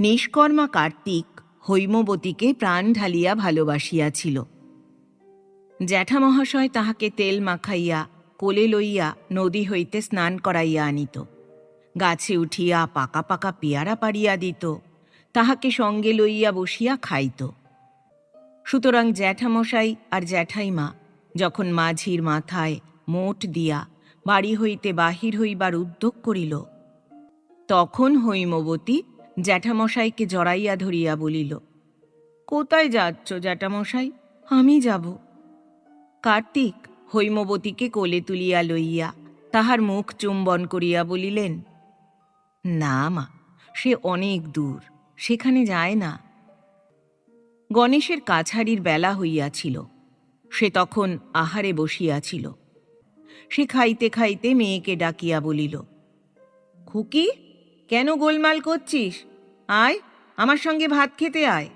নিষ্কর্মা কার্তিক হৈমবতীকে প্রাণ ঢালিয়া ভালোবাসিয়াছিল। জ্যাঠামহাশয় তাহাকে তেল মাখাইয়া কোলে লইয়া নদী হইতে স্নান করাইয়া আনিত, গাছে উঠিয়া পাকা পাকা পেয়ারা পাড়িয়া দিত, তাহাকে সঙ্গে লইয়া বসিয়া খাইত। সুতরাং জ্যাঠামশাই আর জ্যাঠাইমা যখন মাঝির মাথায় মোট দিয়া বাড়ি হইতে বাহির হইবার উদ্যোগ করিল, তখন হৈমবতী জ্যাঠামশাইকে জড়াইয়া ধরিয়া বলিল, কোথায় যাচ্ছ জ্যাঠামশাই? আমি যাব। কার্তিক হৈমবতীকে কোলে তুলিয়া লইয়া তাহার মুখ চুম্বন করিয়া বলিলেন, না মা, সে অনেক দূর, সেখানে যায় না। গণেশের কাছারির বেলা হইয়াছিল, সে তখন আহারে বসিয়াছিল। সে খাইতে খাইতে মেয়েকে ডাকিয়া বলিল, খুকি, কেন গোলমাল করছিস? আয়, আমার সঙ্গে ভাত খেতে আয়।